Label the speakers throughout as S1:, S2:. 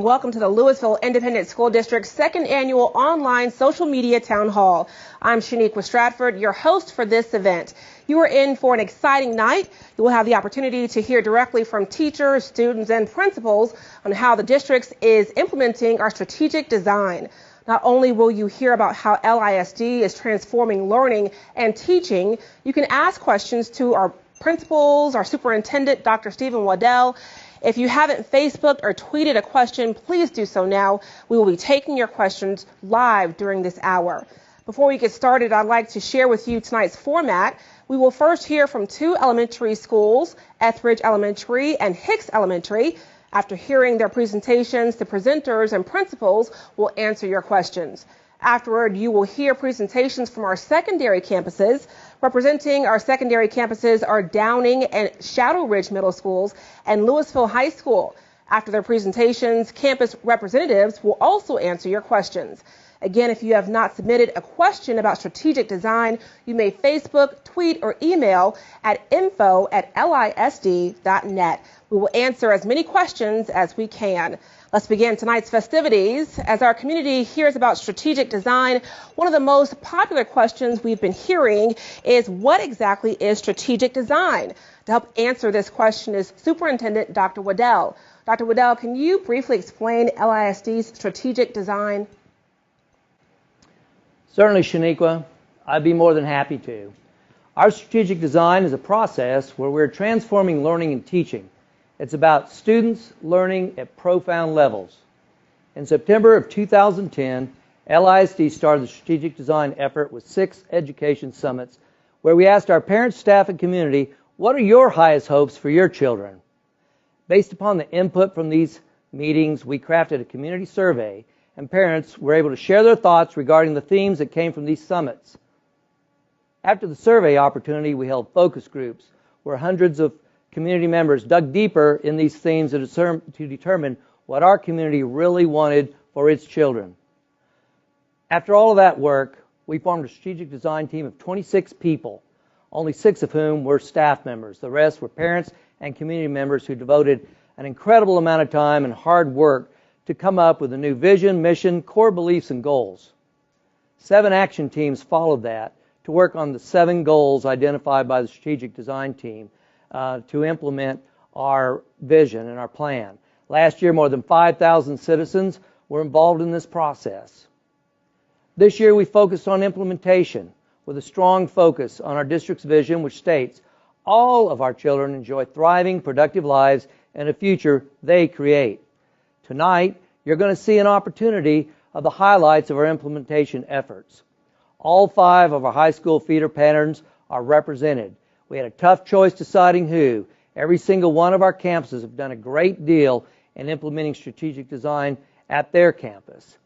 S1: welcome to the Lewisville Independent School District's second annual online social media town hall. I'm Shaniqua Stratford, your host for this event. You are in for an exciting night. You will have the opportunity to hear directly from teachers, students, and principals on how the district is implementing our strategic design. Not only will you hear about how LISD is transforming learning and teaching, you can ask questions to our principals, our superintendent, Dr. Stephen Waddell. If you haven't Facebooked or tweeted a question, please do so now. We will be taking your questions live during this hour. Before we get started, I'd like to share with you tonight's format. We will first hear from two elementary schools, Etheridge Elementary and Hicks Elementary. After hearing their presentations, the presenters and principals will answer your questions. Afterward, you will hear presentations from our secondary campuses. Representing our secondary campuses are Downing and Shadow Ridge Middle Schools and Lewisville High School. After their presentations, campus representatives will also answer your questions. Again, if you have not submitted a question about strategic design, you may Facebook, tweet, or email at info@lisd.net. We will answer as many questions as we can. Let's begin tonight's festivities. As our community hears about strategic design, one of the most popular questions we've been hearing is, what exactly is strategic design? To help answer this question is Superintendent Dr. Waddell. Dr. Waddell, can you briefly explain LISD's strategic design?
S2: Certainly, Shaniqua. I'd be more than happy to. Our strategic design is a process where we're transforming learning and teaching. It's about students learning at profound levels. In September of 2010, LISD started the strategic design effort with 6 education summits where we asked our parents, staff, and community, what are your highest hopes for your children? Based upon the input from these meetings, we crafted a community survey, and parents were able to share their thoughts regarding the themes that came from these summits. After the survey opportunity, we held focus groups where hundreds of community members dug deeper in these themes to determine what our community really wanted for its children. After all of that work, we formed a strategic design team of 26 people, only 6 of whom were staff members. The rest were parents and community members who devoted an incredible amount of time and hard work to come up with a new vision, mission, core beliefs, and goals. 7 action teams followed that to work on the 7 goals identified by the strategic design team to implement our vision and our plan. Last year, more than 5,000 citizens were involved in this process. This year, we focused on implementation with a strong focus on our district's vision, which states, all of our children enjoy thriving, productive lives and a future they create. Tonight, you're going to see an opportunity of the highlights of our implementation efforts. All 5 of our high school feeder patterns are represented. We had a tough choice deciding who. Every single one of our campuses have done a great deal in implementing strategic design at their campus.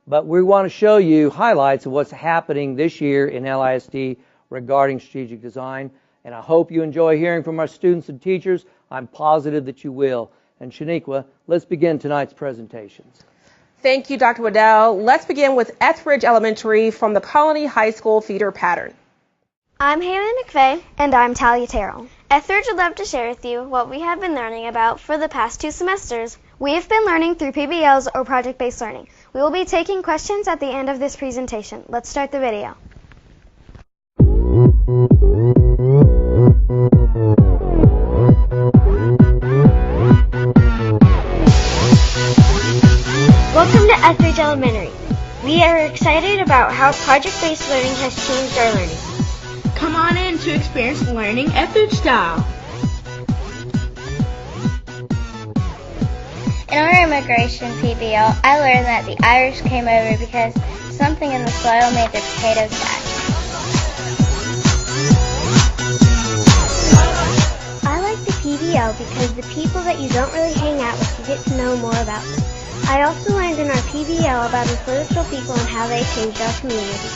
S2: But we want to show you highlights of what's happening this year in LISD regarding strategic design. And I hope you enjoy hearing from our students and teachers. I'm positive that you will. And Shaniqua, let's begin tonight's presentations.
S1: Thank you, Dr. Waddell. Let's begin with Etheridge Elementary from the Colony High School feeder pattern.
S3: I'm Hannah McVeigh. And I'm Talia Terrell. Etheridge would love to share with you what we have been learning about for the past 2 semesters. We have been learning through PBLs or project-based learning. We will be taking questions at the end of this presentation. Let's start the video. Welcome to Etheridge Elementary. We are excited about how project-based learning has changed our learning.
S4: Come on in to experience learning Etheridge style.
S5: In our immigration PBL, I learned that the Irish came over because something in the soil made their potatoes die.
S3: I like the PBL because the people that you don't really hang out with, you get to know more about them. I also learned in our PBL about influential people and how they changed our community.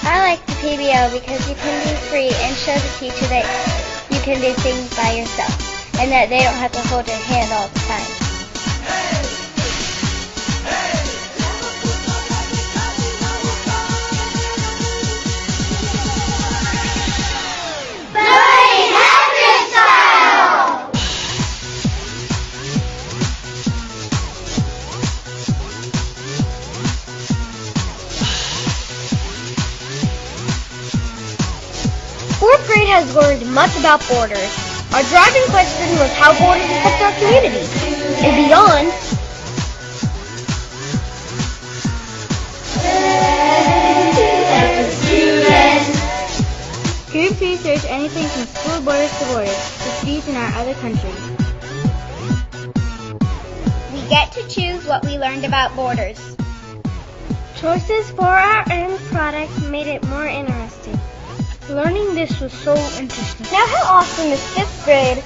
S5: I like the PBL because you can be free and show the teacher that you can do things by yourself and that they don't have to hold your hand all the time.
S6: has learned much about borders. Our driving question was how borders affect our community and beyond.
S4: Groups research anything from school borders to borders, disputes in our other countries.
S5: We get to choose what we learned about borders.
S6: Choices for our end product made it more interesting. Learning this was so interesting. Now how awesome is 5th grade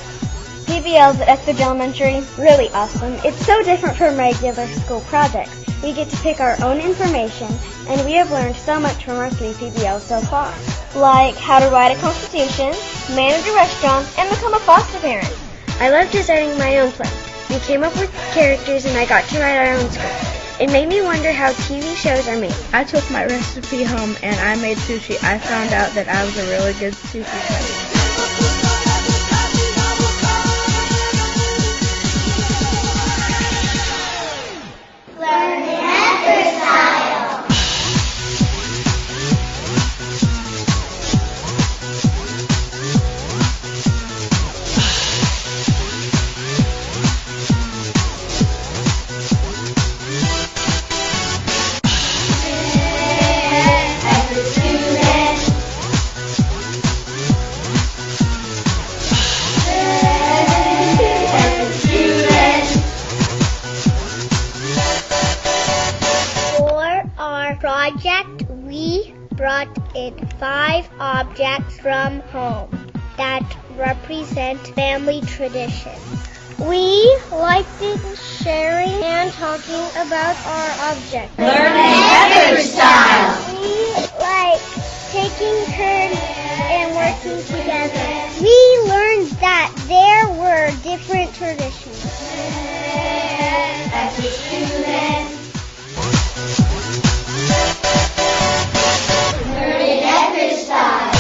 S6: PBLs at Etheridge Elementary? Really awesome. It's so different from regular school projects. We get to pick our own information, and we have learned so much from our 3 PBLs so far. Like how to write a constitution, manage a restaurant, and become a foster parent. I love designing my own play. We came up with characters and I got to write our own script. It made me wonder how TV shows are made.
S4: I took my recipe home and I made sushi. I found out that I was a really good sushi chef.
S5: Project, we brought in 5 objects from home that represent family traditions.
S6: We liked it sharing and talking about our objects.
S5: Learning Etheridge style.
S6: We like taking turns and working together. We learned that there were different traditions.
S5: As a student. Learning Etheridge style.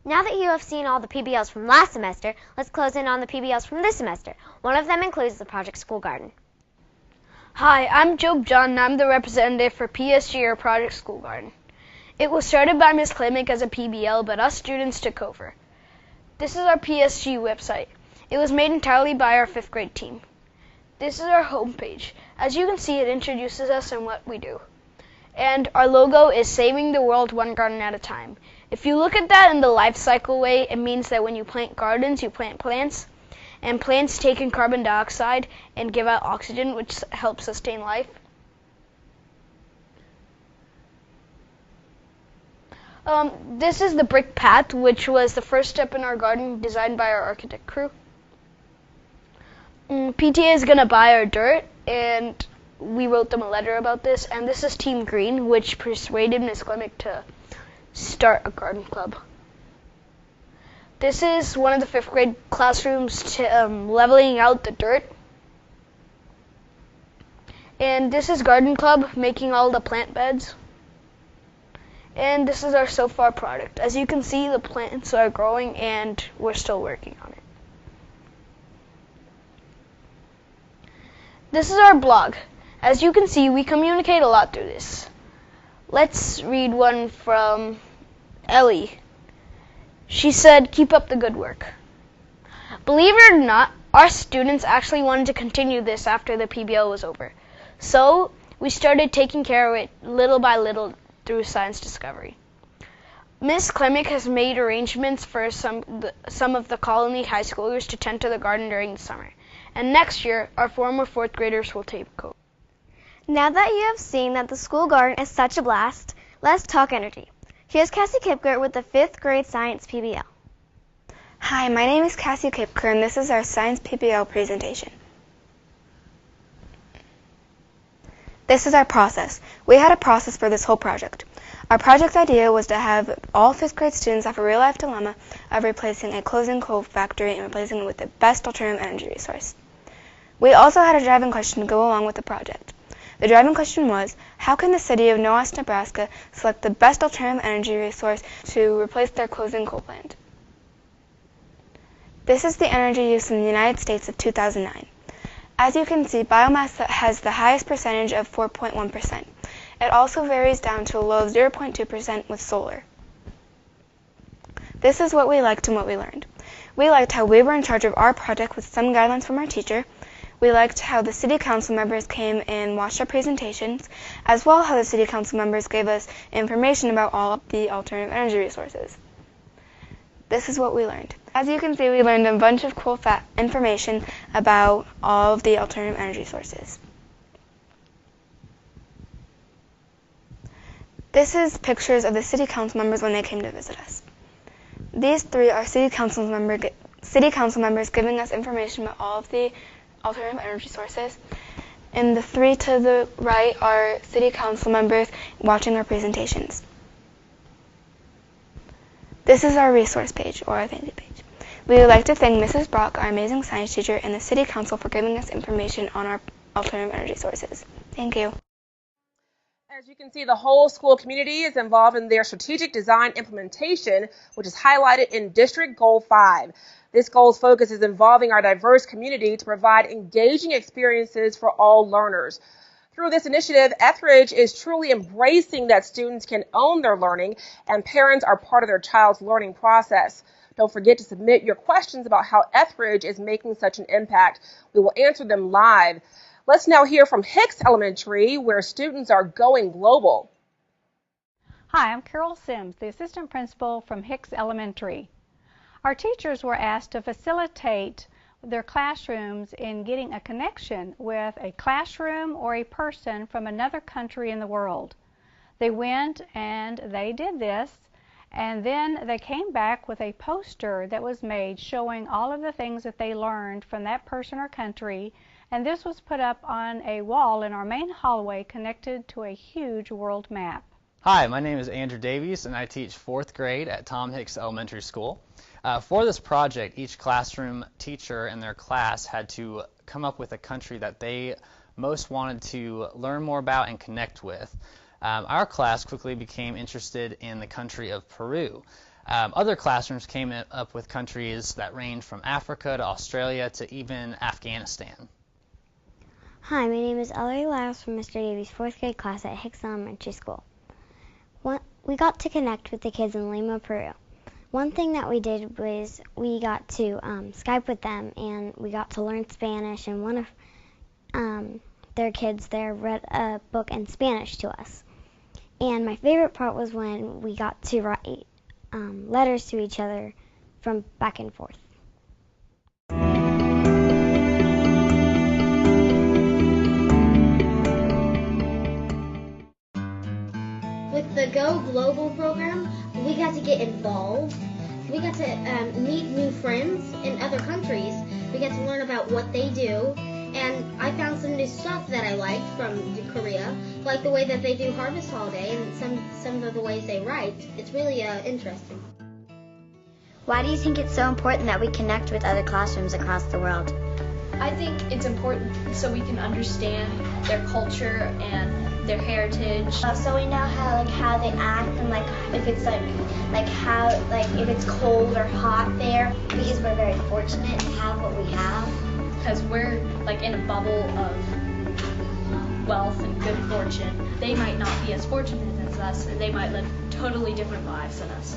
S3: Now that you have seen all the PBLs from last semester, let's close in on the PBLs from this semester. One of them includes the Project School Garden.
S7: Hi, I'm Job John, and I'm the representative for PSG, or Project School Garden. It was started by Ms. Klimek as a PBL, but us students took over. This is our PSG website. It was made entirely by our 5th grade team. This is our homepage. As you can see, it introduces us and what we do. And our logo is saving the world one garden at a time. If you look at that in the life cycle way, it means that when you plant gardens, you plant plants, and plants take in carbon dioxide and give out oxygen, which helps sustain life. This is the brick path, which was the first step in our garden, designed by our architect crew. PTA is going to buy our dirt, and we wrote them a letter about this. And this is Team Green, which persuaded Ms. Klimek to start a garden club. This is one of the 5th grade classrooms leveling out the dirt. And this is Garden Club, making all the plant beds. And this is our so far product. As you can see, the plants are growing and we're still working on it. This is our blog. As you can see, we communicate a lot through this. Let's read one from Ellie. She said, "Keep up the good work." Believe it or not, our students actually wanted to continue this after the PBL was over. So we started taking care of it little by little through science discovery. Ms. Klimek has made arrangements for some of the colony high schoolers to tend to the garden during the summer. And next year, our former 4th graders will take over.
S3: Now that you have seen that the school garden is such a blast, let's talk energy. Here's Cassie Kipker with the 5th grade science PBL.
S8: Hi, my name is Cassie Kipker, and this is our science PBL presentation. This is our process. We had a process for this whole project. Our project idea was to have all 5th grade students have a real-life dilemma of replacing a closing coal factory and replacing it with the best alternative energy resource. We also had a driving question to go along with the project. The driving question was, how can the city of Noas, Nebraska select the best alternative energy resource to replace their closing coal plant? This is the energy use in the United States of 2009. As you can see, biomass has the highest percentage of 4.1%. It also varies down to a low of 0.2% with solar. This is what we liked and what we learned. We liked how we were in charge of our project with some guidelines from our teacher. We liked how the city council members came and watched our presentations, as well as how the city council members gave us information about all of the alternative energy resources. This is what we learned. As you can see, we learned a bunch of cool information about all of the alternative energy sources. This is pictures of the city council members when they came to visit us. These three are city council members giving us information about all of the alternative energy sources. And the three to the right are city council members watching our presentations. This is our resource page, or our thank you page. We would like to thank Mrs. Brock, our amazing science teacher, and the City Council for giving us information on our alternative energy sources. Thank you.
S1: As you can see, the whole school community is involved in their strategic design implementation, which is highlighted in District Goal 5. This goal's focus is involving our diverse community to provide engaging experiences for all learners. Through this initiative, Etheridge is truly embracing that students can own their learning and parents are part of their child's learning process. Don't forget to submit your questions about how Etheridge is making such an impact. We will answer them live. Let's now hear from Hicks Elementary, where students are going global.
S9: Hi, I'm Carol Sims, the assistant principal from Hicks Elementary. Our teachers were asked to facilitate their classrooms in getting a connection with a classroom or a person from another country in the world. They went and they did this, and then they came back with a poster that was made showing all of the things that they learned from that person or country, and this was put up on a wall in our main hallway connected to a huge world map.
S10: Hi, my name is Andrew Davies, and I teach 4th grade at Tom Hicks Elementary School. For this project, each classroom teacher in their class had to come up with a country that they most wanted to learn more about and connect with. Our class quickly became interested in the country of Peru. Other classrooms came up with countries that range from Africa to Australia to even Afghanistan.
S6: Hi, my name is Ellery Lyles from Mr. Davies' 4th grade class at Hicks Elementary School. We got to connect with the kids in Lima, Peru. One thing that we did was we got to Skype with them, and we got to learn Spanish, and one of their kids there read a book in Spanish to us. And my favorite part was when we got to write letters to each other from back and forth.
S11: With the Go Global program, we got to get involved. We got to meet new friends in other countries. We got to learn about what they do. And I found some new stuff that I liked from Korea, like the way that they do Harvest Holiday and some of the ways they write. It's really interesting.
S12: Why do you think it's so important that we connect with other classrooms across the world?
S13: I think it's important so we can understand their culture and their heritage.
S5: So we know how they act and if it's if it's cold or hot there.
S12: Because we're very fortunate to have what we have.
S13: Because we're in a bubble of wealth and good fortune. They might not be as fortunate as us, and they might live totally different lives than us.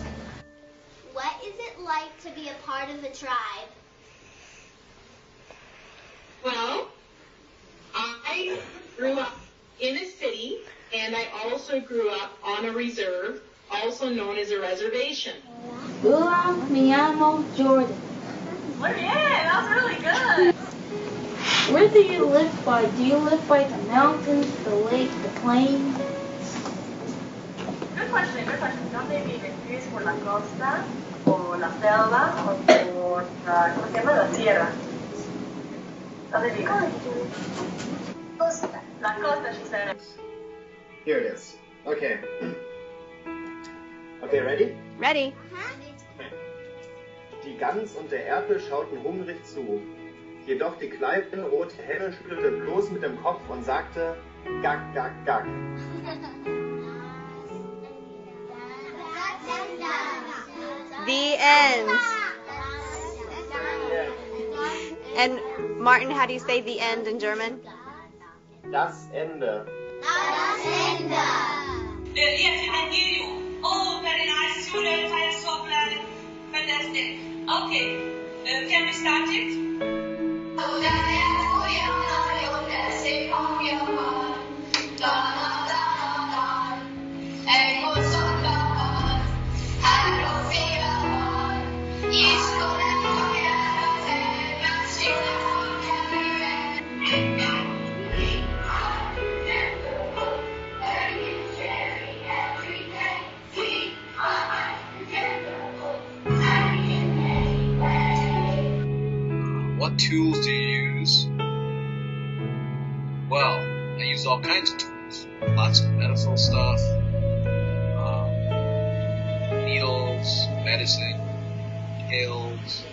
S5: What is it like to be a part of the tribe?
S14: Well, I grew up in a city, and I also grew up on a reserve, also known as a reservation.
S4: Hola, me llamo Jordan.
S14: Yeah, that was really good.
S4: Where do you live by? Do you live by the mountains, the lake, the plains?
S14: Good question, good question. ¿Dónde vives? ¿Vives por la costa, o la selva, o por la, ¿cómo se llama? La sierra? ¿Dónde vives? Costa. La costa, she said.
S15: Here it is. Okay. Okay, ready?
S1: Ready.
S15: Die Gans und der Erpel schauten hungrig zu. Jedoch die kleine rote Henne schüttelte bloß mit dem Kopf und sagte, gack, gack, gack.
S1: The end.
S16: And Martin, how do you say the end in German?
S15: Das Ende.
S14: Das Ende. Oh, very nice student. I am so glad. Fantastic. Okay, can we start it?
S17: What tools do you use? Well, I use all kinds of tools. Lots of medical stuff, needles, medicine, pills,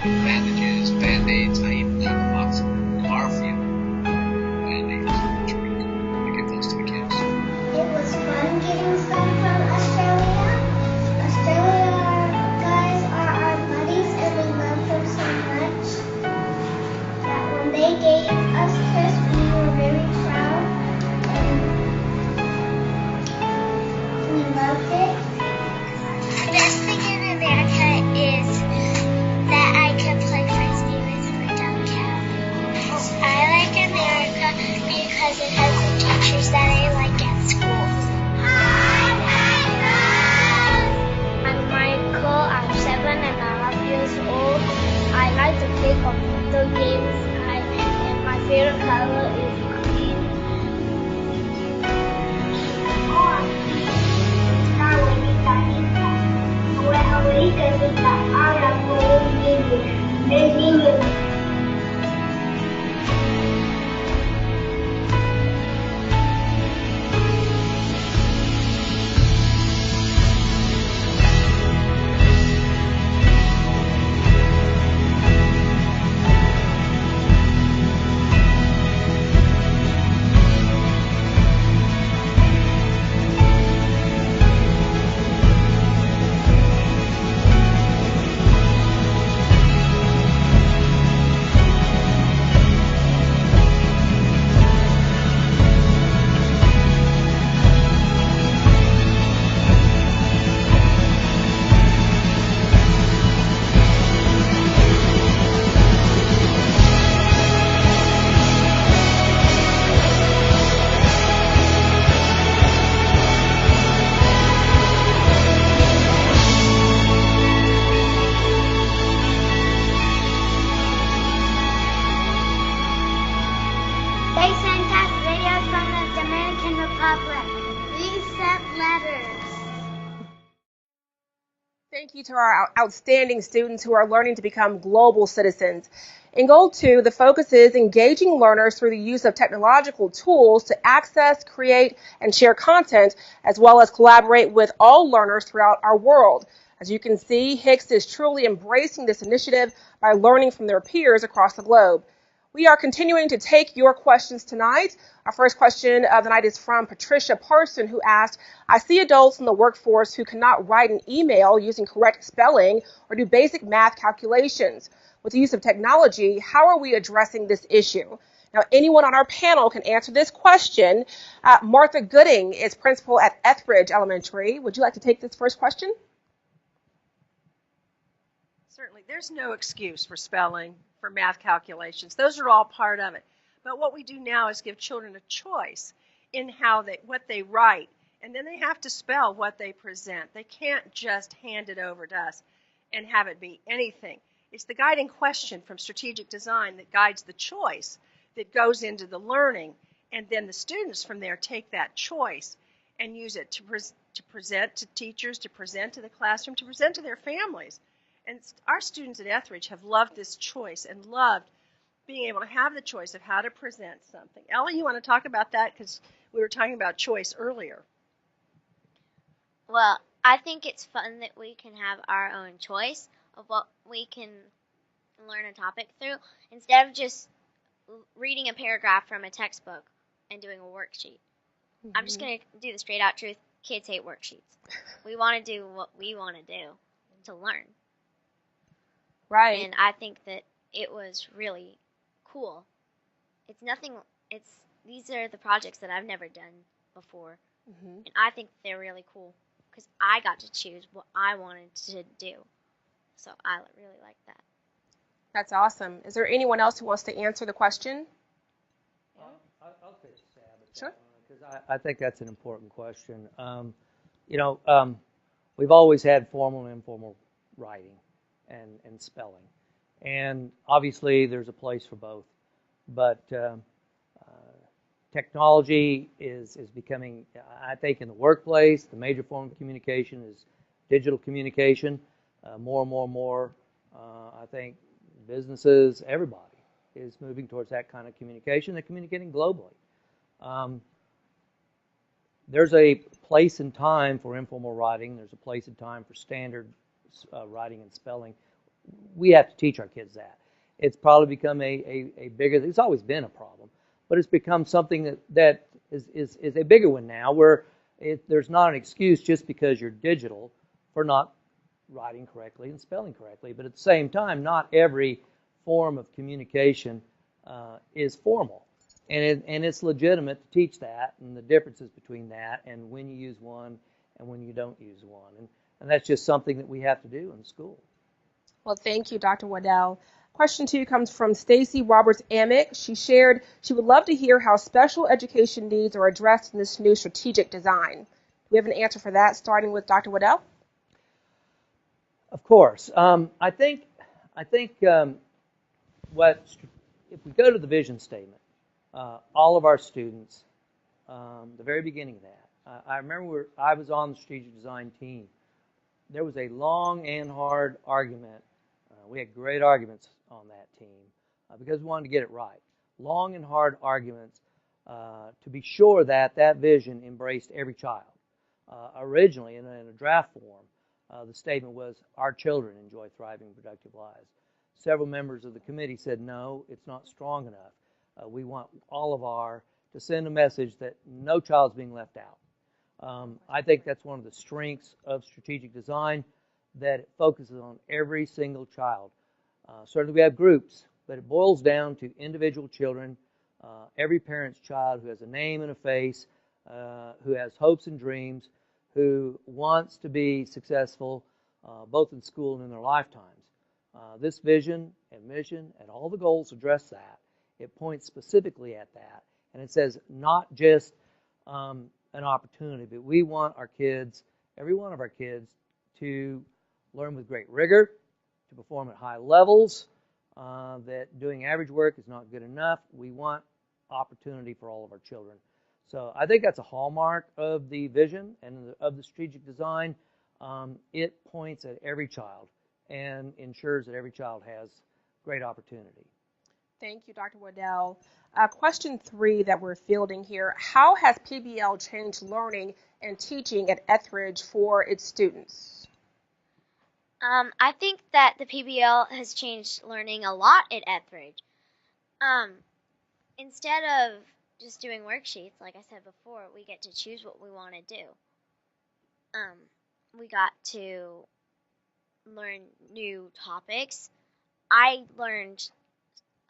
S17: bandages, band-aids. I even have a box of morphine band-aids to drink. I give those to the kids.
S6: It was fun getting some from Australia. Australia guys are our buddies and we love them so much that when they gave us this, we were very proud and we loved it. The best thing in America is that I can play frisbee with my dumb cat. I like America because it has the teachers that I like at school. I'm Michael, I'm 7.5 years old. I like to play computer games and my favorite color is green. They sent us videos from the Dominican Republic. We sent letters.
S1: Thank you to our outstanding students who are learning to become global citizens. In Goal 2, the focus is engaging learners through the use of technological tools to access, create, and share content, as well as collaborate with all learners throughout our world. As you can see, Hicks is truly embracing this initiative by learning from their peers across the globe. We are continuing to take your questions tonight. Our first question of the night is from Patricia Parson, who asked, I see adults in the workforce who cannot write an email using correct spelling or do basic math calculations. With the use of technology, how are we addressing this issue? Now, anyone on our panel can answer this question. Martha Gooding is principal at Etheridge Elementary. Would you like to take this first question?
S18: Certainly. There's no excuse for spelling, for math calculations. Those are all part of it. But what we do now is give children a choice in what they write, and then they have to spell what they present. They can't just hand it over to us and have it be anything. It's the guiding question from strategic design that guides the choice that goes into the learning, and then the students from there take that choice and use it to present to teachers, to present to the classroom, to present to their families. And our students at Etheridge have loved this choice and loved being able to have the choice of how to present something. Ellie, you want to talk about that? Because we were talking about choice earlier.
S19: Well, I think it's fun that we can have our own choice of what we can learn a topic through instead of just reading a paragraph from a textbook and doing a worksheet. Mm-hmm. I'm just going to do the straight out truth. Kids hate worksheets. We want to do what we want to do to learn.
S1: Right.
S19: And I think that it was really cool. These are the projects that I've never done before, and I think they're really cool because I got to choose what I wanted to do. So I really like that.
S1: That's awesome. Is there anyone else who wants to answer the question?
S2: I'll take a stab at
S1: Sure.
S2: Because I think that's an important question. We've always had formal and informal writing and spelling. And obviously there's a place for both. But technology is becoming, I think, in the workplace, the major form of communication is digital communication. More and more, I think businesses, everybody is moving towards that kind of communication. They're communicating globally. There's a place and time for informal writing. There's a place and time for standard writing and spelling. We have to teach our kids that. It's probably become a bigger, it's always been a problem, but it's become something that is a bigger one now, where there's not an excuse just because you're digital for not writing correctly and spelling correctly. But at the same time, not every form of communication is formal. And it's legitimate to teach that and the differences between that and when you use one and when you don't use one. And that's just something that we have to do in school.
S1: Well, thank you, Dr. Waddell. Question 2 comes from Stacy Roberts-Amick. She shared she would love to hear how special education needs are addressed in this new strategic design. Do we have an answer for that, starting with Dr. Waddell?
S2: Of course. I think if we go to the vision statement, all of our students, the very beginning of that, I remember I was on the strategic design team. There was a long and hard argument. We had great arguments on that team because we wanted to get it right. Long and hard arguments to be sure that that vision embraced every child. Originally, in a draft form, the statement was, our children enjoy thriving, productive lives. Several members of the committee said, no, it's not strong enough. We want all of our to send a message that no child's being left out. I think that's one of the strengths of strategic design, that it focuses on every single child. Certainly we have groups, but it boils down to individual children, every parent's child who has a name and a face, who has hopes and dreams, who wants to be successful both in school and in their lifetimes. This vision and mission and all the goals address that. It points specifically at that. And it says not just an opportunity, but we want our kids, every one of our kids, to learn with great rigor, to perform at high levels, that doing average work is not good enough. We want opportunity for all of our children. So I think that's a hallmark of the vision and of the strategic design. It points at every child and ensures that every child has great opportunity.
S1: Thank you, Dr. Waddell. Question 3 that we're fielding here: how has PBL changed learning and teaching at Etheridge for its students?
S19: I think that the PBL has changed learning a lot at Etheridge. Instead of just doing worksheets, like I said before, we get to choose what we want to do. We got to learn new topics. I learned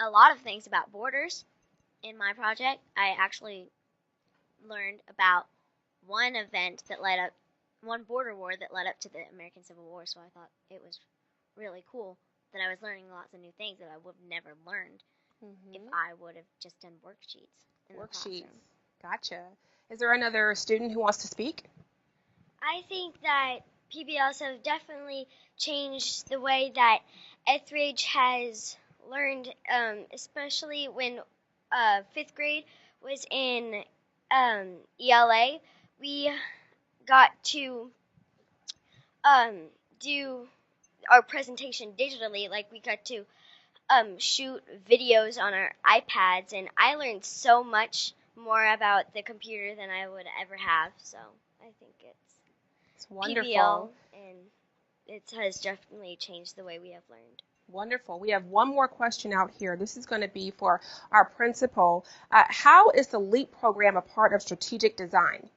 S19: a lot of things about borders in my project. I actually learned about one border war that led up to the American Civil War, so I thought it was really cool that I was learning lots of new things that I would have never learned if I would have just done worksheets in the classroom.
S1: Gotcha. Is there another student who wants to speak?
S6: I think that PBLs have definitely changed the way that Etheridge has learned, especially when 5th grade was in ELA. We got to do our presentation digitally. Like, we got to shoot videos on our iPads, and I learned so much more about the computer than I would ever have. So I think it's
S1: wonderful.
S6: PBL, and it has definitely changed the way we have learned.
S1: Wonderful. We have one more question out here. This is going to be for our principal. How is the LEAP program a part of strategic design?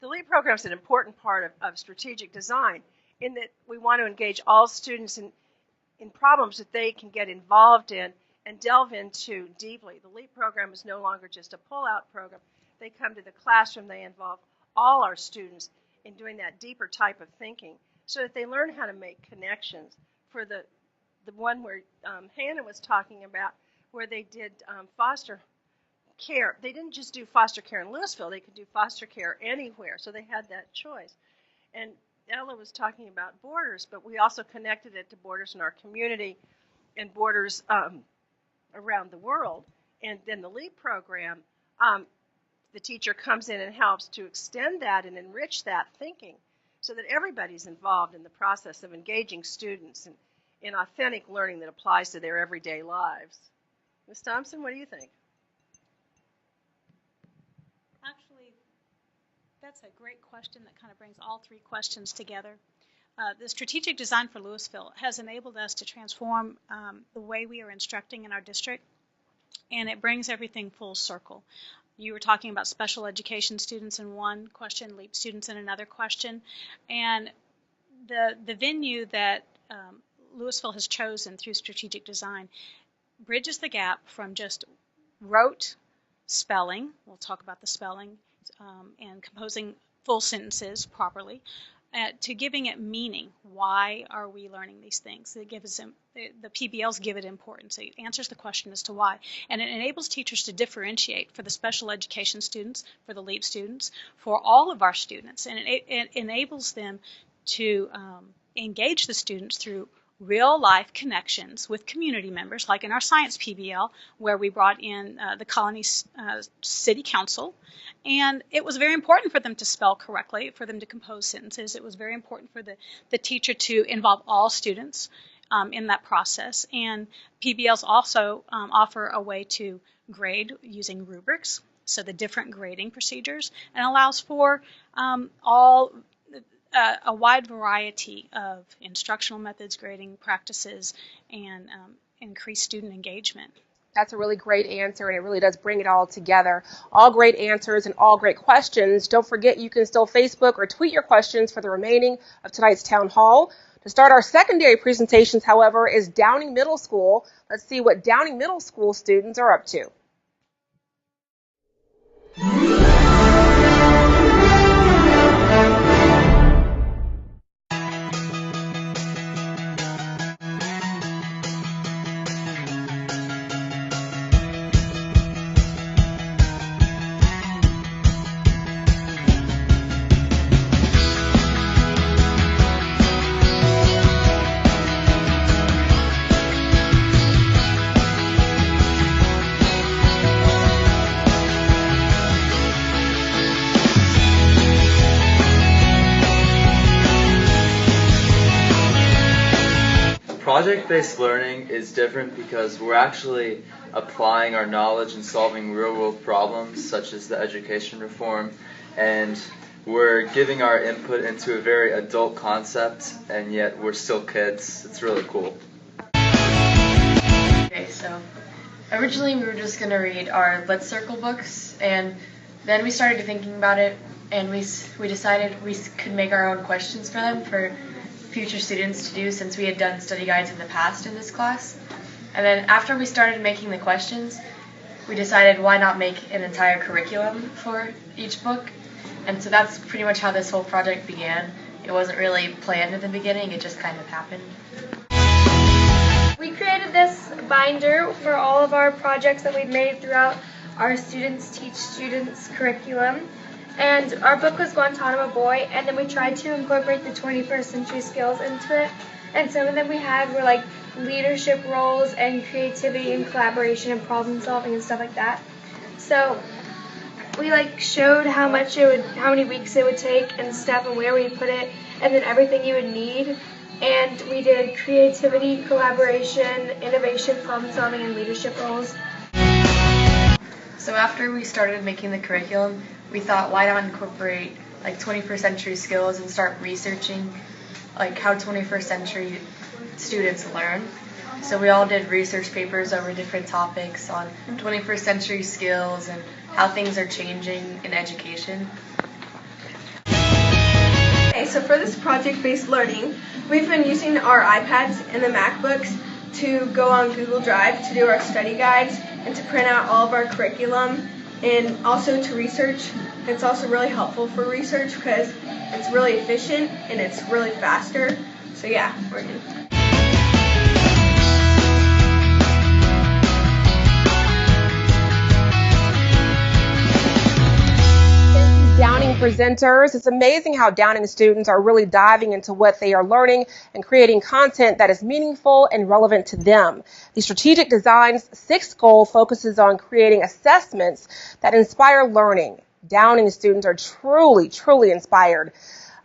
S18: The LEAP program is an important part of strategic design, in that we want to engage all students in problems that they can get involved in and delve into deeply. The LEAP program is no longer just a pull-out program. They come to the classroom, they involve all our students in doing that deeper type of thinking so that they learn how to make connections. For the one where Hannah was talking about, where they did foster care. They didn't just do foster care in Lewisville, they could do foster care anywhere, so they had that choice. And Ella was talking about borders, but we also connected it to borders in our community and borders around the world. And then the LEAP program, the teacher comes in and helps to extend that and enrich that thinking so that everybody's involved in the process of engaging students in authentic learning that applies to their everyday lives. Ms. Thompson, what do you think?
S20: Actually, that's a great question that kind of brings all three questions together. The strategic design for Lewisville has enabled us to transform the way we are instructing in our district, and it brings everything full circle. You were talking about special education students in one question, LEAP students in another question, and the venue that Lewisville has chosen through strategic design bridges the gap from just rote spelling, we'll talk about the spelling, and composing full sentences properly, to giving it meaning. Why are we learning these things? It gives them, the PBLs give it importance. It answers the question as to why. And it enables teachers to differentiate for the special education students, for the LEAP students, for all of our students. And it enables them to engage the students through real-life connections with community members, like in our science PBL, where we brought in the Colony City Council. And it was very important for them to spell correctly, for them to compose sentences. It was very important for the teacher to involve all students in that process. And PBLs also offer a way to grade using rubrics, so the different grading procedures, and allows for a wide variety of instructional methods, grading practices, and increased student engagement.
S1: That's a really great answer, and it really does bring it all together. All great answers and all great questions. Don't forget you can still Facebook or tweet your questions for the remaining of tonight's town hall. To start our secondary presentations, however, is Downing Middle School. Let's see what Downing Middle School students are up to.
S21: Project-based learning is different because we're actually applying our knowledge and solving real-world problems such as the education reform, and we're giving our input into a very adult concept, and yet we're still kids. It's really cool.
S22: Okay, so originally we were just going to read our Let's Circle books, and then we started thinking about it, and we decided we could make our own questions for them for future students to do, since we had done study guides in the past in this class. And then after we started making the questions, we decided why not make an entire curriculum for each book. And so that's pretty much how this whole project began. It wasn't really planned in the beginning, it just kind of happened.
S6: We created this binder for all of our projects that we've made throughout our Students Teach Students curriculum. And our book was Guantanamo Boy, and then we tried to incorporate the 21st century skills into it. And some of them we had were like leadership roles and creativity and collaboration and problem solving and stuff like that. So we showed how many weeks it would take and stuff, and where we put it, and then everything you would need. And we did creativity, collaboration, innovation, problem solving, and leadership roles.
S22: So after we started making the curriculum, we thought, why not incorporate 21st century skills and start researching how 21st century students learn. So we all did research papers over different topics on 21st century skills and how things are changing in education.
S3: Okay, so for this project-based learning, we've been using our iPads and the MacBooks to go on Google Drive to do our study guides and to print out all of our curriculum and also to research. It's also really helpful for research because it's really efficient and it's really faster. So yeah, we're good.
S1: Downing presenters. It's amazing how Downing students are really diving into what they are learning and creating content that is meaningful and relevant to them. The Strategic Design's sixth goal focuses on creating assessments that inspire learning. Downing students are truly inspired.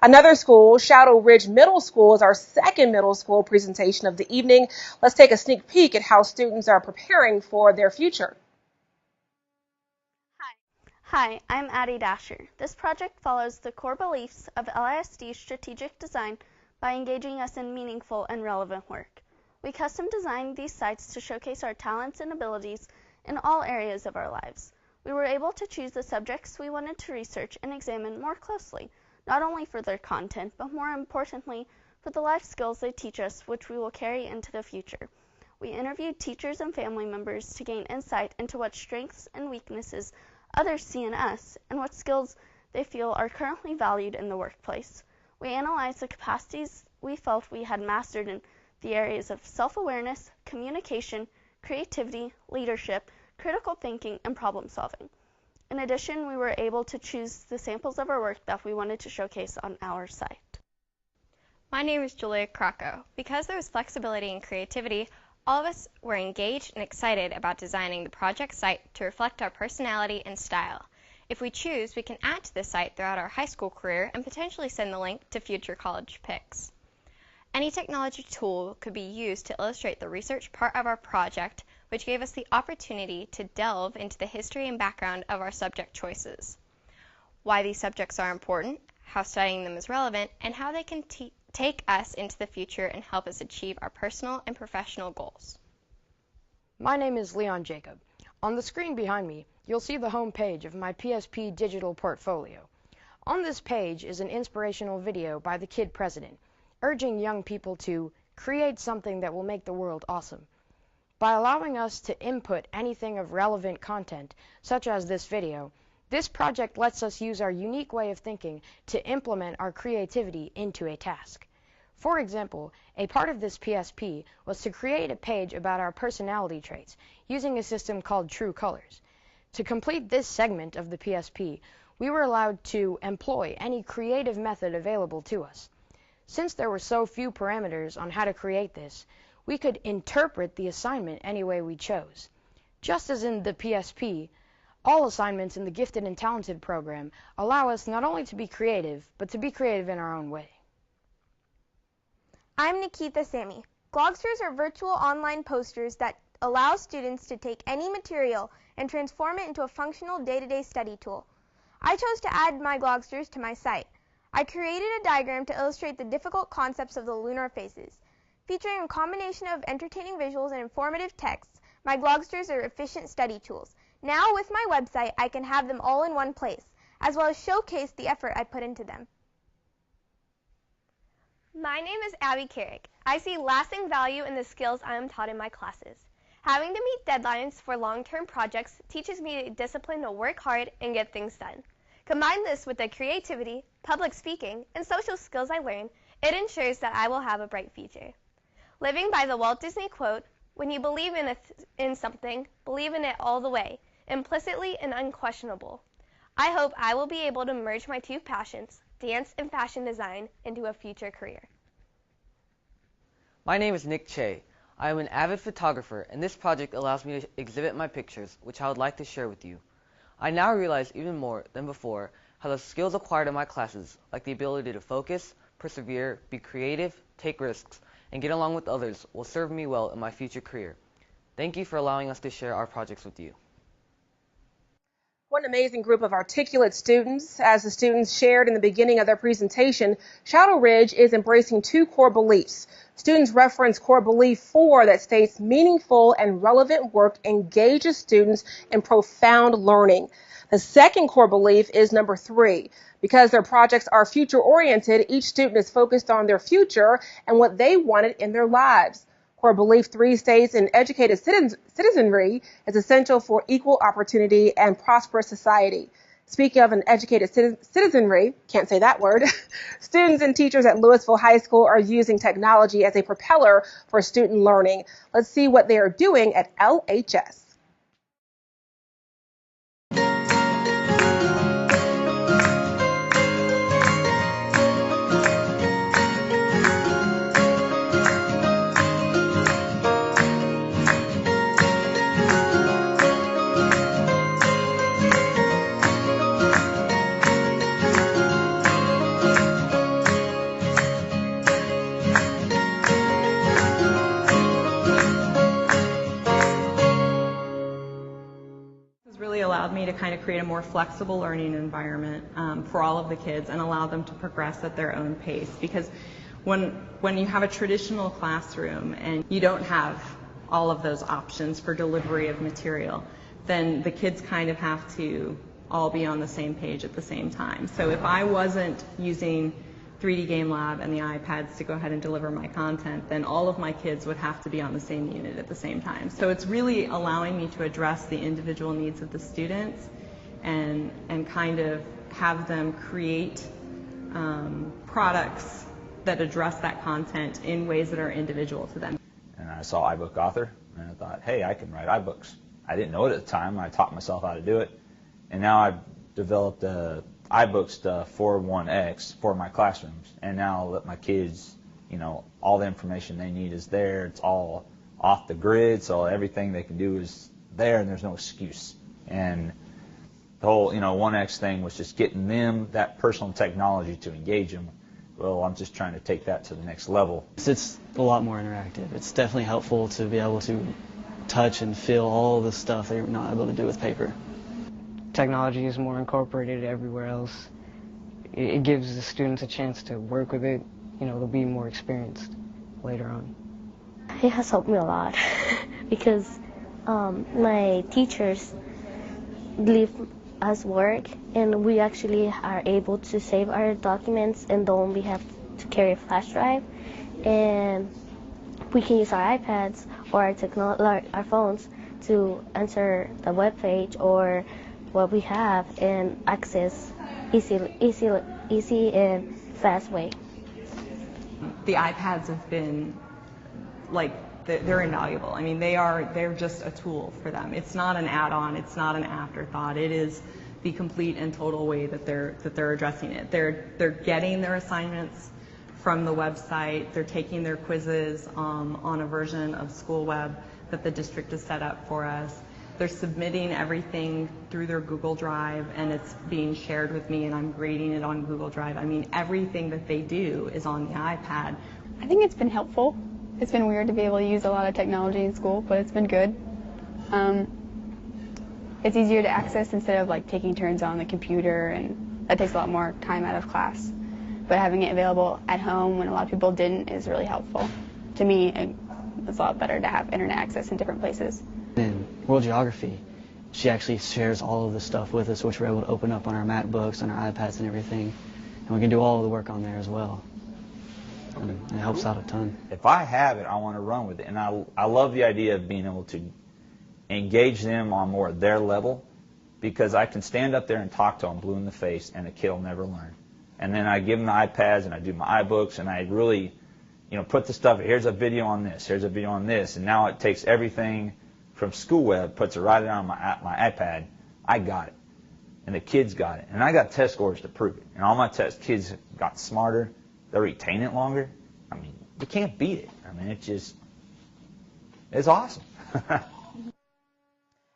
S1: Another school, Shadow Ridge Middle School, is our second middle school presentation of the evening. Let's take a sneak peek at how students are preparing for their future.
S7: Hi, I'm Addie Dasher. This project follows the core beliefs of LISD strategic design by engaging us in meaningful and relevant work. We custom designed these sites to showcase our talents and abilities in all areas of our lives. We were able to choose the subjects we wanted to research and examine more closely, not only for their content, but more importantly, for the life skills they teach us, which we will carry into the future. We interviewed teachers and family members to gain insight into what strengths and weaknesses others see in us, and what skills they feel are currently valued in the workplace. We analyzed the capacities we felt we had mastered in the areas of self-awareness, communication, creativity, leadership, critical thinking, and problem solving. In addition, we were able to choose the samples of our work that we wanted to showcase on our site.
S23: My name is Julia Krakow. Because there was flexibility and creativity, all of us were engaged and excited about designing the project site to reflect our personality and style. If we choose, we can add to the site throughout our high school career and potentially send the link to future college picks. Any technology tool could be used to illustrate the research part of our project, which gave us the opportunity to delve into the history and background of our subject choices, why these subjects are important, how studying them is relevant, and how they can take us into the future and help us achieve our personal and professional goals.
S24: My name is Leon Jacob. On the screen behind me, you'll see the home page of my PSP digital portfolio. On this page is an inspirational video by the Kid President, urging young people to create something that will make the world awesome. By allowing us to input anything of relevant content, such as this video, this project lets us use our unique way of thinking to implement our creativity into a task. For example, a part of this PSP was to create a page about our personality traits using a system called True Colors. To complete this segment of the PSP, we were allowed to employ any creative method available to us. Since there were so few parameters on how to create this, we could interpret the assignment any way we chose. Just as in the PSP, all assignments in the Gifted and Talented program allow us not only to be creative, but to be creative in our own way.
S25: I'm Nikita Sami. Glogsters are virtual online posters that allow students to take any material and transform it into a functional day-to-day study tool. I chose to add my Glogsters to my site. I created a diagram to illustrate the difficult concepts of the lunar phases. Featuring a combination of entertaining visuals and informative texts, my Glogsters are efficient study tools. Now, with my website, I can have them all in one place, as well as showcase the effort I put into them.
S26: My name is Abby Carrick. I see lasting value in the skills I am taught in my classes. Having to meet deadlines for long-term projects teaches me the discipline to work hard and get things done. Combine this with the creativity, public speaking, and social skills I learn, it ensures that I will have a bright future. Living by the Walt Disney quote, "When you believe in something, believe in it all the way, implicitly and unquestionable." I hope I will be able to merge my two passions, dance and fashion design, into a future career.
S27: My name is Nick Che. I am an avid photographer, and this project allows me to exhibit my pictures, which I would like to share with you. I now realize even more than before how the skills acquired in my classes, like the ability to focus, persevere, be creative, take risks, and get along with others, will serve me well in my future career. Thank you for allowing us to share our projects with you.
S1: What an amazing group of articulate students. As the students shared in the beginning of their presentation, Shadow Ridge is embracing two core beliefs. Students reference core belief 4 that states meaningful and relevant work engages students in profound learning. The second core belief is number 3. Because their projects are future-oriented, each student is focused on their future and what they wanted in their lives. Core belief 3 states an educated citizenry is essential for equal opportunity and prosperous society. Speaking of an educated citizenry, can't say that word, students and teachers at Lewisville High School are using technology as a propeller for student learning. Let's see what they are doing at LHS.
S5: Allowed me to kind of create a more flexible learning environment for all of the kids and allow them to progress at their own pace. Because when you have a traditional classroom and you don't have all of those options for delivery of material, then the kids kind of have to all be on the same page at the same time. So if I wasn't using 3D Game Lab and the iPads to go ahead and deliver my content, then all of my kids would have to be on the same unit at the same time. So it's really allowing me to address the individual needs of the students and kind of have them create products that address that content in ways that are individual to them.
S8: And I saw iBook Author, and I thought, hey, I can write iBooks. I didn't know it at the time. I taught myself how to do it. And now I've developed iBook stuff for 1X for my classrooms, and now I'll let my kids, all the information they need is there. It's all off the grid, so everything they can do is there, and there's no excuse. And the whole, 1X thing was just getting them that personal technology to engage them. Well, I'm just trying to take that to the next level.
S9: It's a lot more interactive. It's definitely helpful to be able to touch and feel all the stuff that you're not able to do with paper.
S10: Technology is more incorporated everywhere else. It gives the students a chance to work with it. They'll be more experienced later on.
S6: It has helped me a lot because my teachers leave us work and we actually are able to save our documents and don't only have to carry a flash drive. And we can use our iPads or our phones to enter the web page or what we have and access easy and fast way.
S5: The iPads have been they're invaluable. I mean, they're just a tool for them. It's not an add-on. It's not an afterthought. It is the complete and total way that they're addressing it. They're getting their assignments from the website. They're taking their quizzes on a version of School Web that the district has set up for us. They're submitting everything through their Google Drive, and it's being shared with me, and I'm grading it on Google Drive. I mean, everything that they do is on the iPad.
S11: I think it's been helpful. It's been weird to be able to use a lot of technology in school, but it's been good. It's easier to access instead of taking turns on the computer, and that takes a lot more time out of class. But having it available at home when a lot of people didn't is really helpful. To me, it's a lot better to have internet access in different places.
S9: In World Geography, she actually shares all of the stuff with us, which we're able to open up on our MacBooks, on our iPads and everything. And we can do all of the work on there as well. And it helps out a ton.
S8: If I have it, I want to run with it. And I love the idea of being able to engage them on more of their level, because I can stand up there and talk to them blue in the face, and the kid will never learn. And then I give them the iPads, and I do my iBooks, and I really, put the stuff, here's a video on this, here's a video on this, and now it takes everything from School Web, puts it right on my iPad. I got it, and the kids got it, and I got test scores to prove it. And all my kids got smarter, they retain it longer. I mean, you can't beat it. I mean, it's awesome.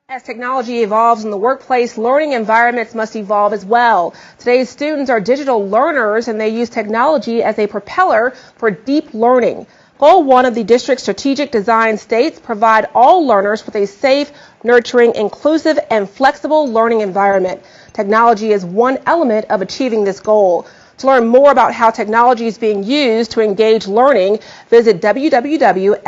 S1: As technology evolves in the workplace, learning environments must evolve as well. Today's students are digital learners, and they use technology as a propeller for deep learning. Goal 1 of the district's strategic design states provide all learners with a safe, nurturing, inclusive, and flexible learning environment. Technology is one element of achieving this goal. To learn more about how technology is being used to engage learning, visit www.lisd.net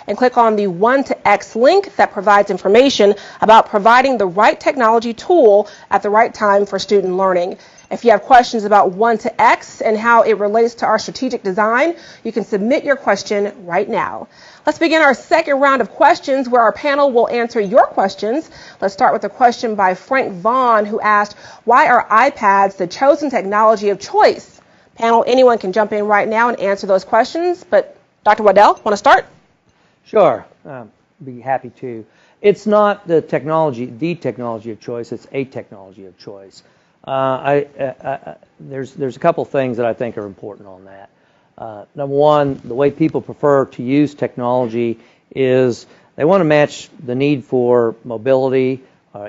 S1: and click on the 1-to-X link that provides information about providing the right technology tool at the right time for student learning. If you have questions about 1-to-X and how it relates to our strategic design, you can submit your question right now. Let's begin our second round of questions where our panel will answer your questions. Let's start with a question by Frank Vaughn, who asked, why are iPads the chosen technology of choice? Panel, anyone can jump in right now and answer those questions, but Dr. Waddell, want to start?
S2: Sure, be happy to. It's not the technology of choice, it's a technology of choice. There's a couple things that I think are important on that. Number one, the way people prefer to use technology is they want to match the need for mobility,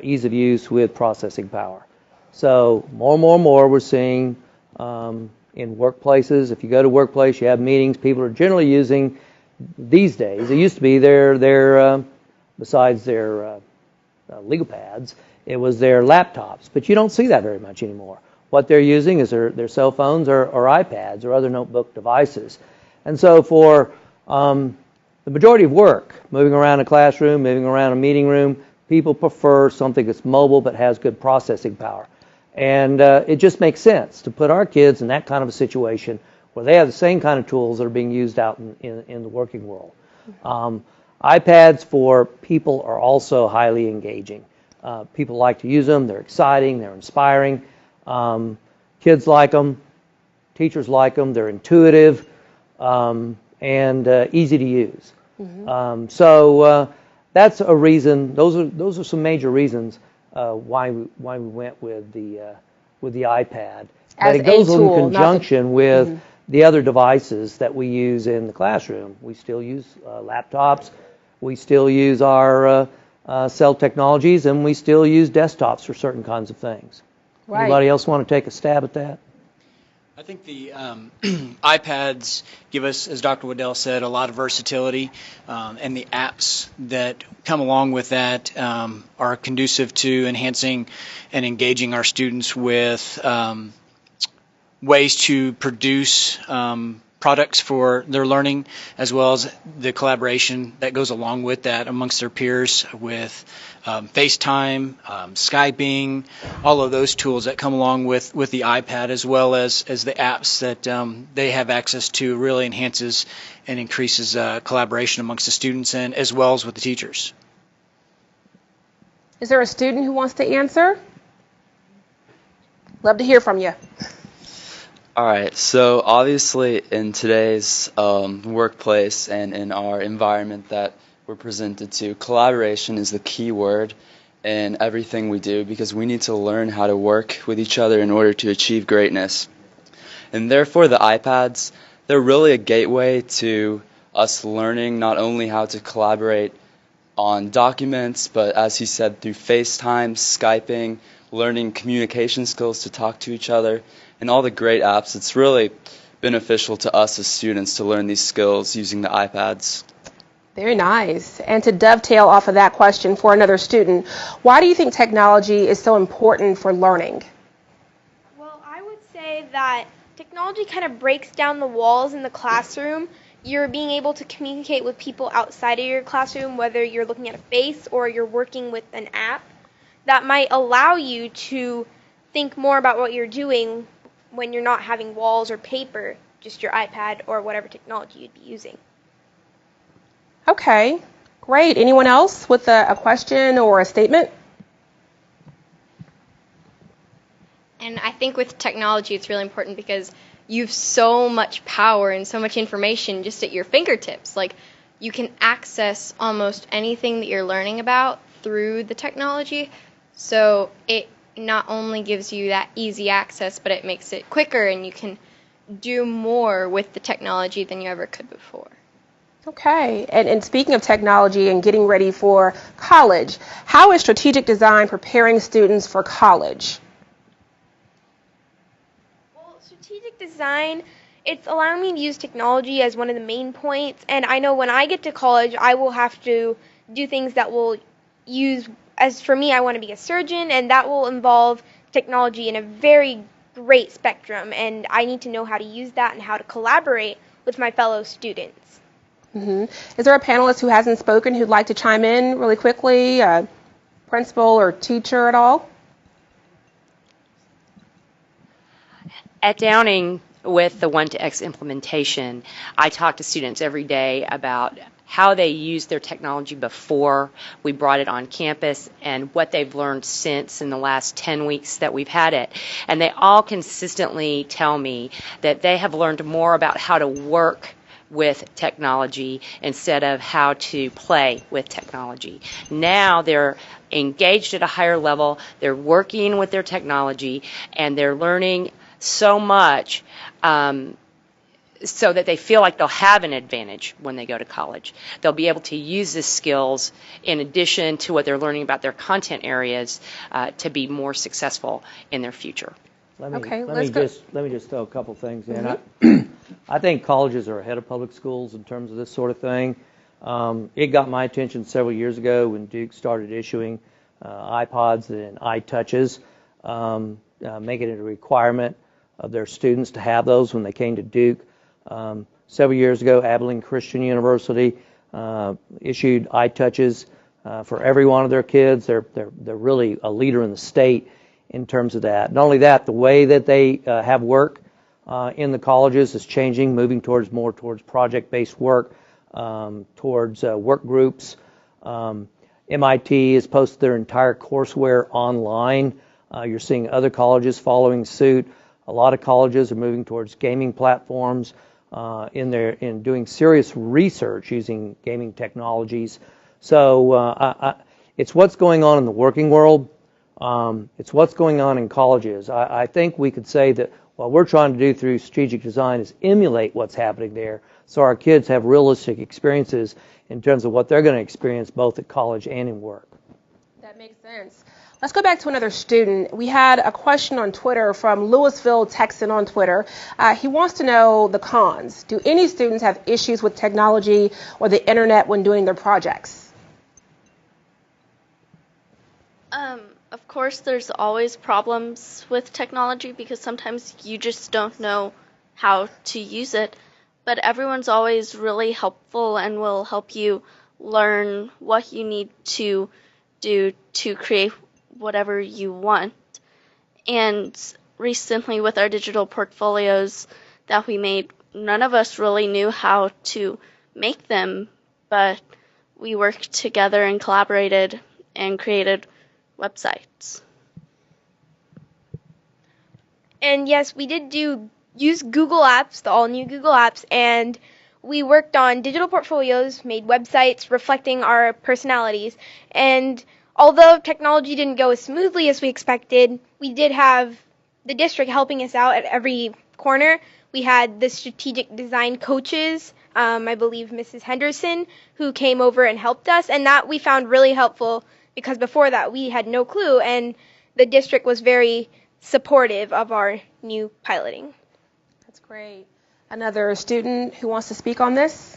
S2: ease of use with processing power. So more and more we're seeing in workplaces. If you go to a workplace, you have meetings, people are generally using these days. It used to be besides their legal pads, it was their laptops, but you don't see that very much anymore. What they're using is their cell phones or iPads or other notebook devices. And so for the majority of work, moving around a classroom, moving around a meeting room, people prefer something that's mobile but has good processing power. And it just makes sense to put our kids in that kind of a situation where they have the same kind of tools that are being used out in the working world. iPads for people are also highly engaging. People like to use them. They're exciting. They're inspiring. Kids like them. Teachers like them. They're intuitive and easy to use. So that's a reason. Those are some major reasons why we went with the iPad. But it goes in conjunction with the other devices that we use in the classroom. We still use laptops. We still use our cell technologies, and we still use desktops for certain kinds of things. Right. Anybody else want to take a stab at that?
S4: I think the iPads give us, as Dr. Waddell said, a lot of versatility, and the apps that come along with that are conducive to enhancing and engaging our students with ways to produce products for their learning, as well as the collaboration that goes along with that amongst their peers with FaceTime, Skyping, all of those tools that come along with the iPad, as well as the apps that they have access to, really enhances and increases collaboration amongst the students and as well as with the teachers.
S1: Is there a student who wants to answer? Love to hear from you.
S12: All right, so obviously in today's workplace and in our environment that we're presented to, collaboration is the key word in everything we do because we need to learn how to work with each other in order to achieve greatness. And therefore the iPads, they're really a gateway to us learning not only how to collaborate on documents, but as he said, through FaceTime, Skyping, learning communication skills to talk to each other, and all the great apps. It's really beneficial to us as students to learn these skills using the iPads.
S1: Very nice. And to dovetail off of that question for another student, why do you think technology is so important for learning?
S25: Well, I would say that technology kind of breaks down the walls in the classroom. You're being able to communicate with people outside of your classroom, whether you're looking at a face or you're working with an app. That might allow you to think more about what you're doing when you're not having walls or paper, just your iPad or whatever technology you'd be using.
S1: Okay, great. Anyone else with a question or a statement?
S26: And I think with technology it's really important because you have so much power and so much information just at your fingertips. Like, you can access almost anything that you're learning about through the technology. So it not only gives you that easy access, but it makes it quicker and you can do more with the technology than you ever could before.
S1: Okay, and speaking of technology and getting ready for college, how is strategic design preparing students for college?
S25: Well, strategic design, it's allowing me to use technology as one of the main points, and I know when I get to college, I will have to do things that will use, as for me, I want to be a surgeon, and that will involve technology in a very great spectrum, and I need to know how to use that and how to collaborate with my fellow students.
S1: Is there a panelist who hasn't spoken who'd like to chime in really quickly, principal or teacher at all?
S13: At Downing, with the 1-to-X implementation, I talk to students every day about how they used their technology before we brought it on campus and what they've learned since in the last 10 weeks that we've had it. And they all consistently tell me that they have learned more about how to work with technology instead of how to play with technology. Now they're engaged at a higher level, they're working with their technology, and they're learning so much so that they feel like they'll have an advantage when they go to college. They'll be able to use these skills in addition to what they're learning about their content areas to be more successful in their future.
S2: Let me just throw a couple things in. I think colleges are ahead of public schools in terms of this sort of thing. It got my attention several years ago when Duke started issuing iPods and iTouches, making it a requirement of their students to have those when they came to Duke. Several years ago, Abilene Christian University issued iTouches for every one of their kids. They're really a leader in the state in terms of that. Not only that, the way that they have work in the colleges is changing, moving more towards project-based work, towards work groups. MIT has posted their entire courseware online. You're seeing other colleges following suit. A lot of colleges are moving towards gaming platforms in doing serious research using gaming technologies. So it's what's going on in the working world. It's what's going on in colleges. I think we could say that what we're trying to do through strategic design is emulate what's happening there so our kids have realistic experiences in terms of what they're going to experience both at college and in work.
S1: That makes sense. Let's go back to another student. We had a question on Twitter from Lewisville Texan on Twitter. He wants to know the cons. Do any students have issues with technology or the internet when doing their projects?
S7: Of course, there's always problems with technology because sometimes you just don't know how to use it. But everyone's always really helpful and will help you learn what you need to do to create whatever you want. And recently with our digital portfolios that we made, none of us really knew how to make them, but we worked together and collaborated and created websites.
S25: And yes, we did use Google Apps, the all-new Google Apps, and we worked on digital portfolios, made websites reflecting our personalities. And although technology didn't go as smoothly as we expected, we did have the district helping us out at every corner. We had the strategic design coaches, I believe Mrs. Henderson, who came over and helped us, and that we found really helpful because before that we had no clue, and the district was very supportive of our new piloting.
S1: That's great. Another student who wants to speak on this?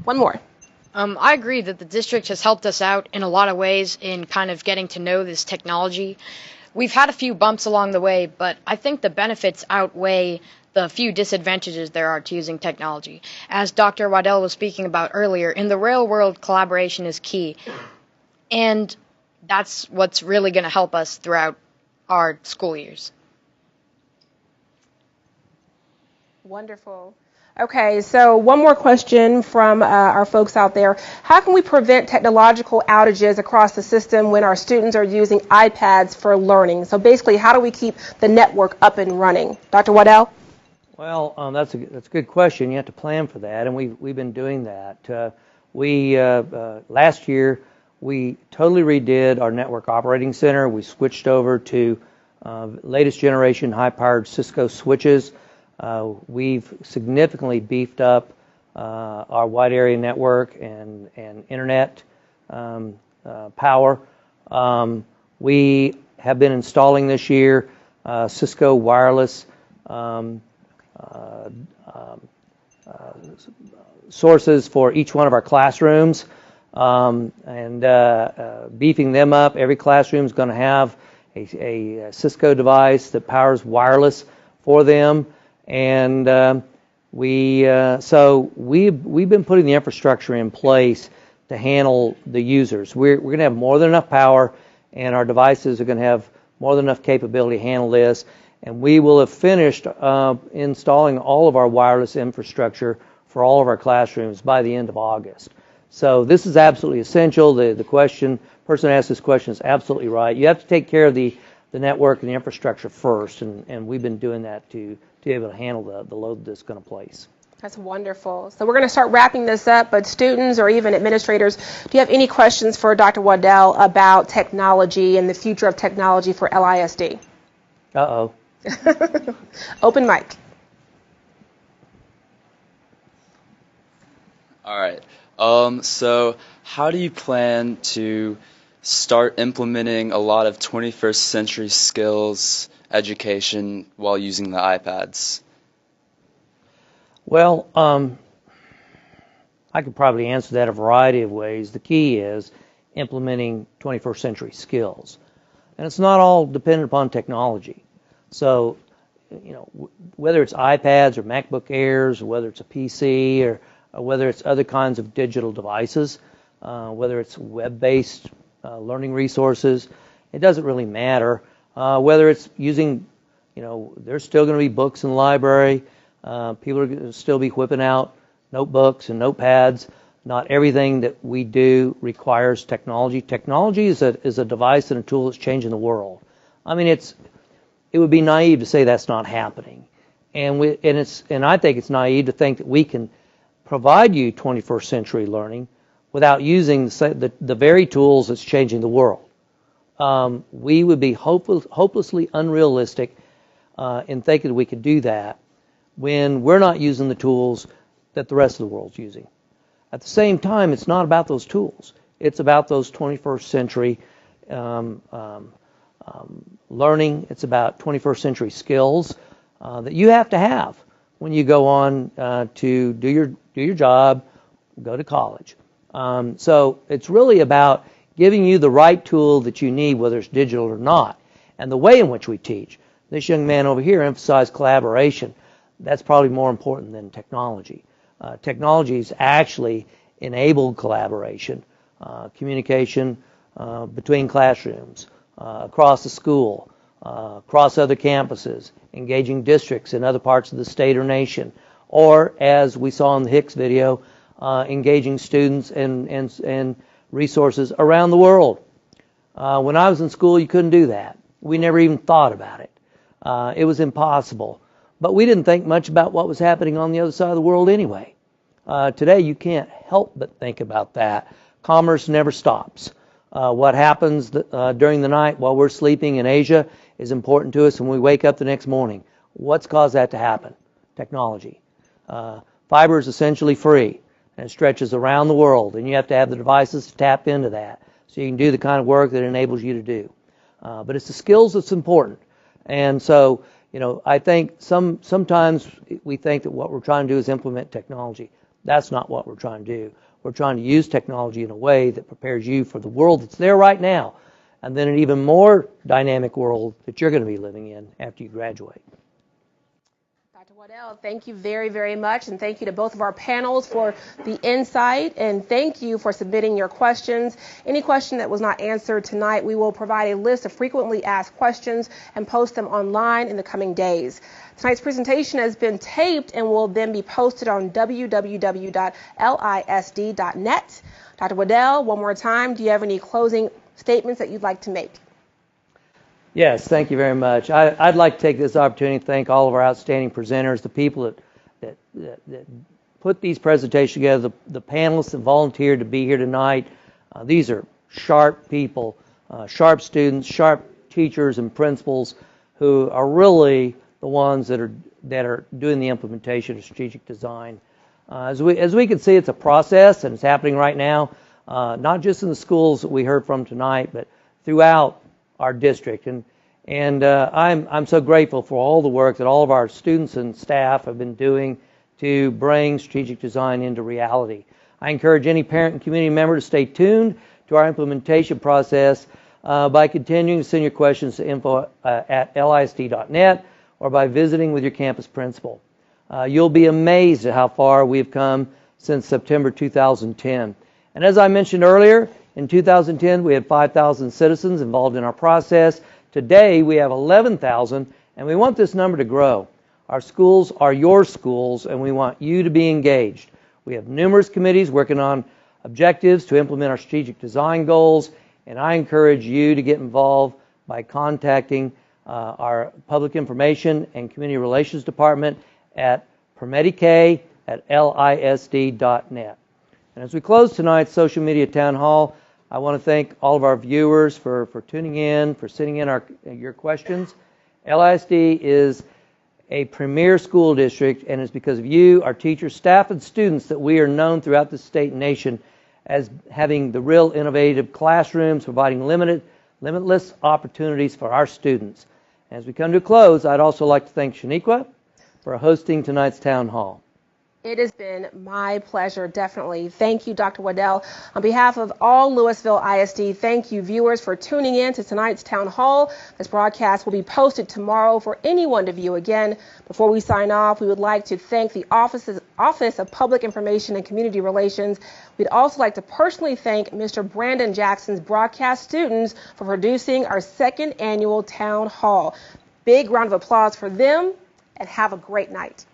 S1: One more.
S24: I agree that the district has helped us out in a lot of ways in kind of getting to know this technology. We've had a few bumps along the way, but I think the benefits outweigh the few disadvantages there are to using technology. As Dr. Waddell was speaking about earlier, in the real world, collaboration is key. And that's what's really going to help us throughout our school years.
S1: Wonderful. Okay, so one more question from our folks out there. How can we prevent technological outages across the system when our students are using iPads for learning? So basically, how do we keep the network up and running? Dr. Waddell?
S2: Well, that's a good question. You have to plan for that, and we've been doing that. Last year, we totally redid our network operating center. We switched over to latest generation high-powered Cisco switches. We've significantly beefed up our wide area network and internet power. We have been installing this year Cisco wireless sources for each one of our classrooms and beefing them up. Every classroom is going to have a Cisco device that powers wireless for them, and so we've been putting the infrastructure in place to handle the users. We're going to have more than enough power, and our devices are going to have more than enough capability to handle this, and we will have finished installing all of our wireless infrastructure for all of our classrooms by the end of August. So this is absolutely essential. The person who asked this question is absolutely right. You have to take care of the network and the infrastructure first, and we've been doing that to be able to handle the load that's going to place.
S1: That's wonderful. So we're going to start wrapping this up, but students or even administrators, do you have any questions for Dr. Waddell about technology and the future of technology for LISD?
S2: Uh-oh.
S1: Open mic.
S12: All right. So how do you plan to start implementing a lot of 21st century skills education while using the iPads?
S2: Well, I could probably answer that a variety of ways. The key is implementing 21st century skills. And it's not all dependent upon technology. So, whether it's iPads or MacBook Airs, or whether it's a PC, or whether it's other kinds of digital devices, whether it's web-based learning resources, it doesn't really matter. Whether it's using, there's still going to be books in the library. People are going to still be whipping out notebooks and notepads. Not everything that we do requires technology. Technology is a device and a tool that's changing the world. I mean, it would be naive to say that's not happening, and I think it's naive to think that we can provide you 21st century learning without using the very tools that's changing the world. We would be hopelessly unrealistic in thinking that we could do that when we're not using the tools that the rest of the world's using. At the same time, it's not about those tools. It's about those 21st century learning. It's about 21st century skills that you have to have when you go on to do your job, go to college. So it's really about giving you the right tool that you need, whether it's digital or not, and the way in which we teach. This young man over here emphasized collaboration. That's probably more important than technology. Technology's actually enabled collaboration, communication between classrooms, across the school, across other campuses, engaging districts in other parts of the state or nation, or, as we saw in the Hicks video, engaging students and resources around the world. When I was in school, you couldn't do that. We never even thought about it. It was impossible. But we didn't think much about what was happening on the other side of the world anyway. Today, you can't help but think about that. Commerce never stops. What happens during the night while we're sleeping in Asia is important to us when we wake up the next morning. What's caused that to happen? Technology. Fiber is essentially free, and it stretches around the world, and you have to have the devices to tap into that so you can do the kind of work that enables you to do. But it's the skills that's important. And so, I think sometimes we think that what we're trying to do is implement technology. That's not what we're trying to do. We're trying to use technology in a way that prepares you for the world that's there right now, and then an even more dynamic world that you're going to be living in after you graduate.
S1: Dr. Waddell, thank you very, very much, and thank you to both of our panels for the insight, and thank you for submitting your questions. Any question that was not answered tonight, we will provide a list of frequently asked questions and post them online in the coming days. Tonight's presentation has been taped and will then be posted on www.lisd.net. Dr. Waddell, one more time, do you have any closing statements that you'd like to make?
S2: Yes, thank you very much. I'd like to take this opportunity to thank all of our outstanding presenters, the people that put these presentations together, the panelists that volunteered to be here tonight. These are sharp people, sharp students, sharp teachers and principals who are really the ones that are doing the implementation of strategic design. As we can see, it's a process, and it's happening right now, not just in the schools that we heard from tonight, but throughout our district. And I'm so grateful for all the work that all of our students and staff have been doing to bring strategic design into reality. I encourage any parent and community member to stay tuned to our implementation process. by continuing to send your questions to info@lisd.net or by visiting with your campus principal. You'll be amazed at how far we've come since September 2010. And as I mentioned earlier, in 2010 we had 5,000 citizens involved in our process. Today we have 11,000, and we want this number to grow. Our schools are your schools, and we want you to be engaged. We have numerous committees working on objectives to implement our strategic design goals, and I encourage you to get involved by contacting our Public Information and Community Relations Department at permedik@lisd.net. And as we close tonight's social media town hall, I want to thank all of our viewers for tuning in, for sending in your questions. LISD is a premier school district, and it's because of you, our teachers, staff, and students that we are known throughout the state and nation as having the real innovative classrooms, providing limitless opportunities for our students. As we come to a close, I'd also like to thank Shaniqua for hosting tonight's town hall.
S1: It has been my pleasure, definitely. Thank you, Dr. Waddell. On behalf of all Lewisville ISD, thank you, viewers, for tuning in to tonight's town hall. This broadcast will be posted tomorrow for anyone to view again. Before we sign off, we would like to thank the Office of Public Information and Community Relations. We'd also like to personally thank Mr. Brandon Jackson's broadcast students for producing our second annual town hall. Big round of applause for them, and have a great night.